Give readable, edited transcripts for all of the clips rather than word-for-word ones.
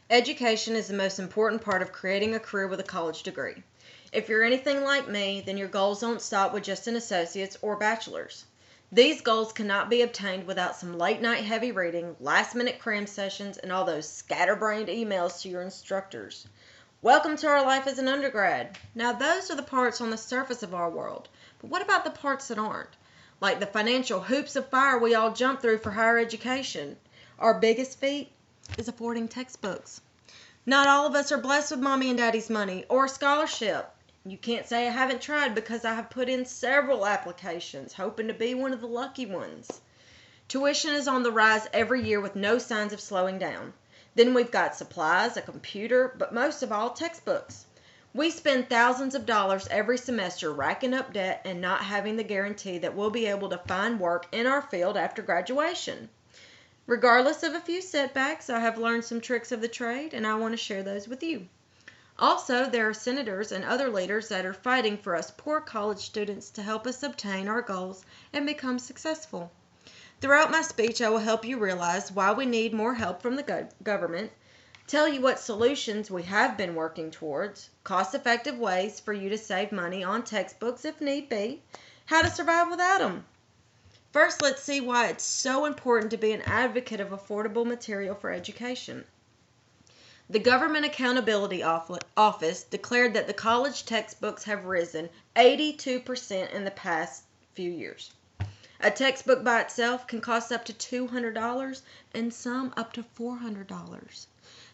Education is the most important part of creating a career with a college degree. If you're anything like me, then your goals don't stop with just an associate's or bachelor's. These goals cannot be obtained without some late night heavy reading, last minute cram sessions, and all those scatterbrained emails to your instructors. Welcome to our life as an undergrad. Now, those are the parts on the surface of our world, but what about the parts that aren't? Like the financial hoops of fire we all jump through for higher education. Our biggest feat is affording textbooks. Not all of us are blessed with mommy and daddy's money or a scholarship. You can't say I haven't tried because I have put in several applications hoping to be one of the lucky ones. Tuition is on the rise every year with no signs of slowing down. Then we've got supplies, a computer, but most of all, textbooks. We spend thousands of dollars every semester racking up debt and not having the guarantee that we'll be able to find work in our field after graduation. Regardless of a few setbacks, I have learned some tricks of the trade, and I want to share those with you. Also, there are senators and other leaders that are fighting for us poor college students to help us obtain our goals and become successful. Throughout my speech, I will help you realize why we need more help from the government, tell you what solutions we have been working towards, cost-effective ways for you to save money on textbooks if need be, how to survive without them. First, let's see why it's so important to be an advocate of affordable material for education. The Government Accountability Office declared that the college textbooks have risen 82% in the past few years. A textbook by itself can cost up to $200 and some up to $400.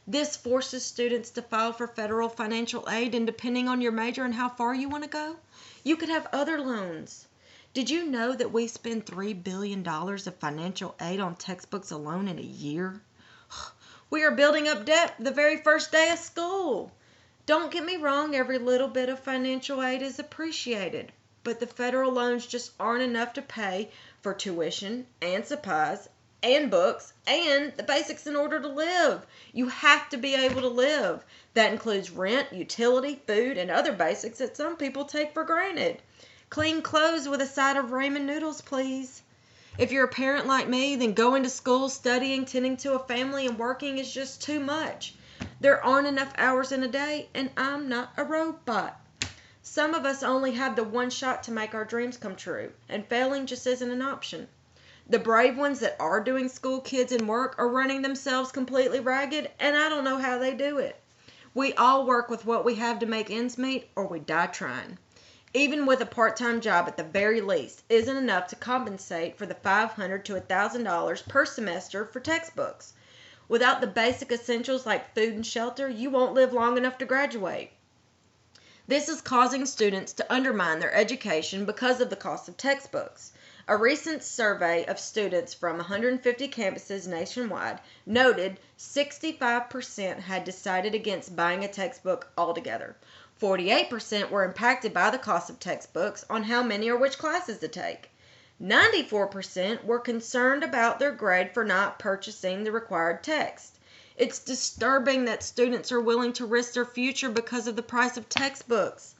This forces students to file for federal financial aid, and depending on your major and how far you want to go, you could have other loans. Did you know that we spend $3 billion of financial aid on textbooks alone in a year? We are building up debt the very first day of school. Don't get me wrong, every little bit of financial aid is appreciated, but the federal loans just aren't enough to pay for tuition and supplies and books and the basics in order to live. You have to be able to live. That includes rent, utility, food, and other basics that some people take for granted. Clean clothes with a side of ramen noodles, please. If you're a parent like me, then going to school, studying, tending to a family, and working is just too much. There aren't enough hours in a day, and I'm not a robot. Some of us only have the one shot to make our dreams come true, and failing just isn't an option. The brave ones that are doing school, kids, and work are running themselves completely ragged, and I don't know how they do it. We all work with what we have to make ends meet, or we die trying. Even with a part-time job at the very least, isn't enough to compensate for the $500 to $1,000 per semester for textbooks. Without the basic essentials like food and shelter, you won't live long enough to graduate. This is causing students to undermine their education because of the cost of textbooks. A recent survey of students from 150 campuses nationwide noted 65% had decided against buying a textbook altogether. 48% were impacted by the cost of textbooks on how many or which classes to take. 94% were concerned about their grade for not purchasing the required text. It's disturbing that students are willing to risk their future because of the price of textbooks.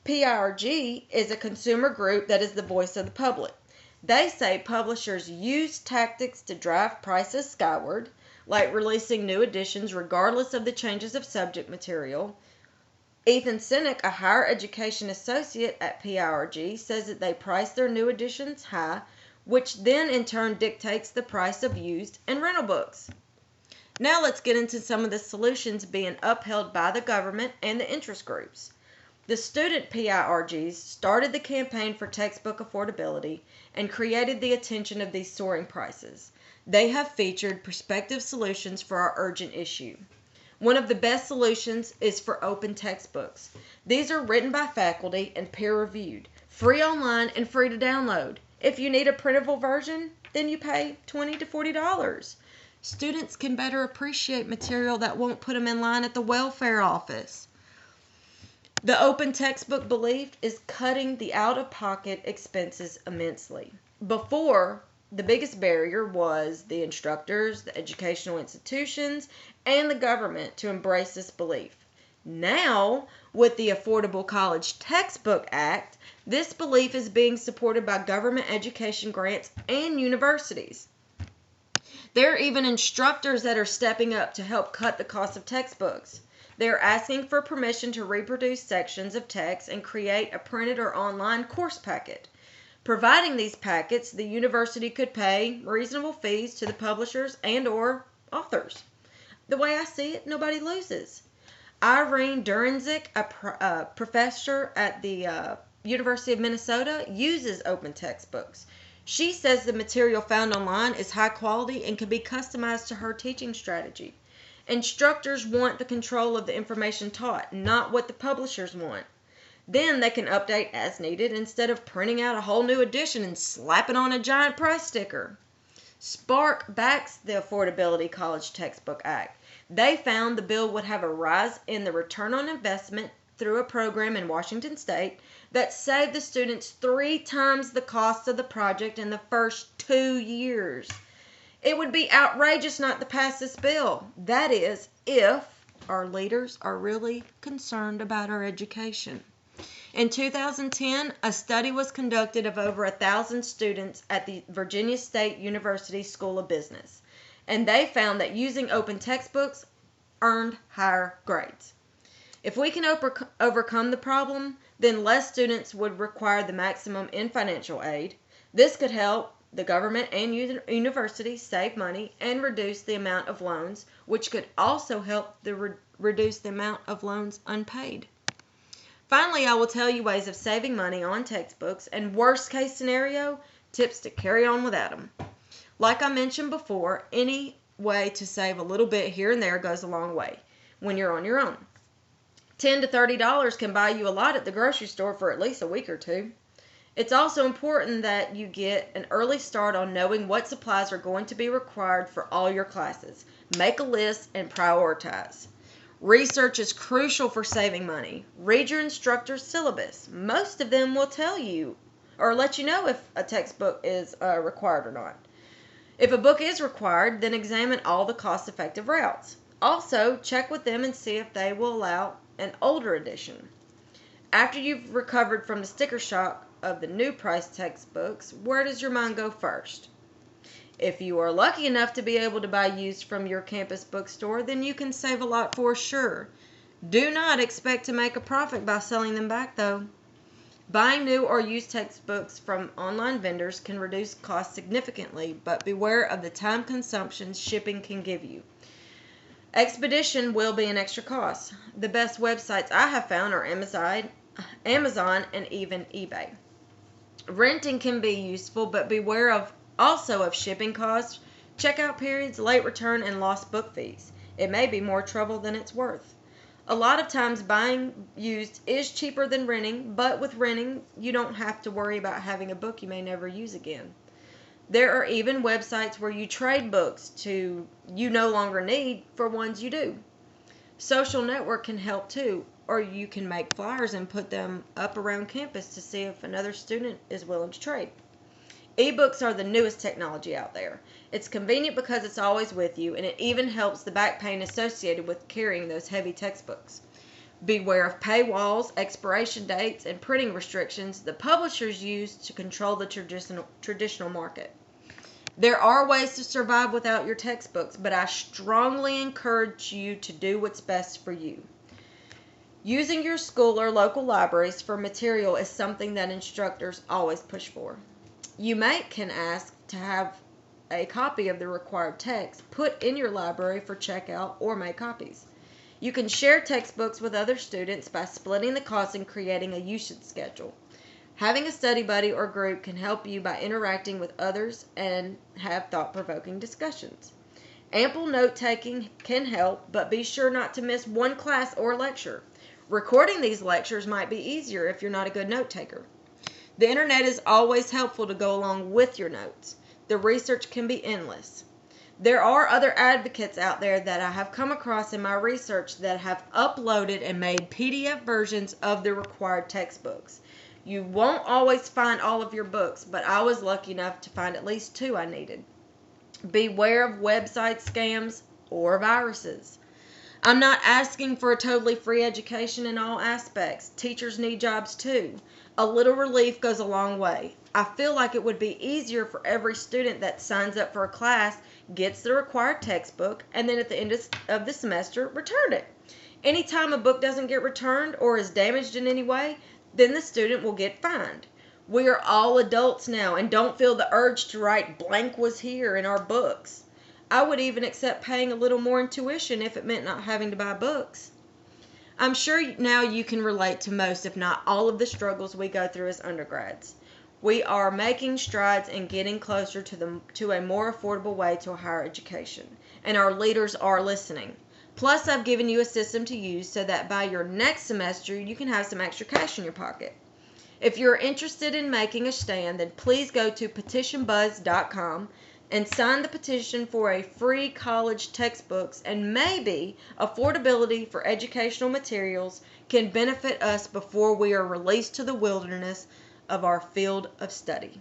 PIRG is a consumer group that is the voice of the public. They say publishers use tactics to drive prices skyward, like releasing new editions regardless of the changes of subject material. Ethan Sinek, a higher education associate at PIRG, says that they price their new editions high, which then in turn dictates the price of used and rental books. Now let's get into some of the solutions being upheld by the government and the interest groups. The student PIRGs started the campaign for textbook affordability and created the attention of these soaring prices. They have featured prospective solutions for our urgent issue. One of the best solutions is for open textbooks. These are written by faculty and peer-reviewed, free online and free to download. If you need a printable version, then you pay $20 to $40. Students can better appreciate material that won't put them in line at the welfare office. The open textbook belief is cutting the out-of-pocket expenses immensely. Before, the biggest barrier was the instructors, the educational institutions, and the government to embrace this belief. Now, with the Affordable College Textbook Act, this belief is being supported by government education grants and universities. There are even instructors that are stepping up to help cut the cost of textbooks. They are asking for permission to reproduce sections of text and create a printed or online course packet. Providing these packets, the university could pay reasonable fees to the publishers and or authors. The way I see it, nobody loses. Irene Durenzik, a professor at the University of Minnesota, uses open textbooks. She says the material found online is high quality and can be customized to her teaching strategy. Instructors want the control of the information taught, not what the publishers want. Then they can update as needed instead of printing out a whole new edition and slapping on a giant price sticker. Spark backs the Affordability College Textbook Act. They found the bill would have a rise in the return on investment through a program in Washington State that saved the students 3 times the cost of the project in the first 2 years. It would be outrageous not to pass this bill. That is, if our leaders are really concerned about our education. In 2010, a study was conducted of over 1,000 students at the Virginia State University School of Business, and they found that using open textbooks earned higher grades. If we can overcome the problem, then less students would require the maximum in financial aid. This could help the government and universities save money and reduce the amount of loans, which could also help reduce the amount of loans unpaid. Finally, I will tell you ways of saving money on textbooks and worst case scenario, tips to carry on without them. Like I mentioned before, any way to save a little bit here and there goes a long way when you're on your own. $10 to $30 can buy you a lot at the grocery store for at least a week or two. It's also important that you get an early start on knowing what supplies are going to be required for all your classes. Make a list and prioritize. Research is crucial for saving money. Read your instructor's syllabus. Most of them will tell you or let you know if a textbook is required or not. If a book is required, then examine all the cost-effective routes. Also, check with them and see if they will allow an older edition. After you've recovered from the sticker shock of the new price textbooks, where does your mind go first? If you are lucky enough to be able to buy used from your campus bookstore, then you can save a lot for sure. Do not expect to make a profit by selling them back, though. Buying new or used textbooks from online vendors can reduce costs significantly, but beware of the time consumption shipping can give you. Expedition will be an extra cost. The best websites I have found are Amazon and even eBay. Renting can be useful, but beware also of shipping costs, checkout periods, late return, and lost book fees. It may be more trouble than it's worth. A lot of times buying used is cheaper than renting, but with renting, you don't have to worry about having a book you may never use again. There are even websites where you trade books you no longer need for ones you do. Social network can help too, or you can make flyers and put them up around campus to see if another student is willing to trade. Ebooks are the newest technology out there. It's convenient because it's always with you, and it even helps the back pain associated with carrying those heavy textbooks. Beware of paywalls, expiration dates, and printing restrictions the publishers use to control the traditional market. There are ways to survive without your textbooks, but I strongly encourage you to do what's best for you. Using your school or local libraries for material is something that instructors always push for. You can ask to have a copy of the required text put in your library for checkout or make copies. You can share textbooks with other students by splitting the cost and creating a usage schedule. Having a study buddy or group can help you by interacting with others and have thought-provoking discussions. Ample note-taking can help, but be sure not to miss one class or lecture. Recording these lectures might be easier if you're not a good note-taker. The internet is always helpful to go along with your notes. The research can be endless. There are other advocates out there that I have come across in my research that have uploaded and made PDF versions of the required textbooks. You won't always find all of your books, but I was lucky enough to find at least 2 I needed. Beware of website scams or viruses. I'm not asking for a totally free education in all aspects. Teachers need jobs too. A little relief goes a long way. I feel like it would be easier for every student that signs up for a class gets the required textbook, and then at the end of the semester, return it. Anytime a book doesn't get returned or is damaged in any way, then the student will get fined. We are all adults now and don't feel the urge to write "blank was here" in our books. I would even accept paying a little more in tuition if it meant not having to buy books. I'm sure now you can relate to most, if not all, of the struggles we go through as undergrads. We are making strides in getting closer to a more affordable way to a higher education, and our leaders are listening. Plus, I've given you a system to use so that by your next semester, you can have some extra cash in your pocket. If you're interested in making a stand, then please go to petitionbuzz.com and sign the petition for a free college textbooks, and maybe affordability for educational materials can benefit us before we are released to the wilderness of our field of study.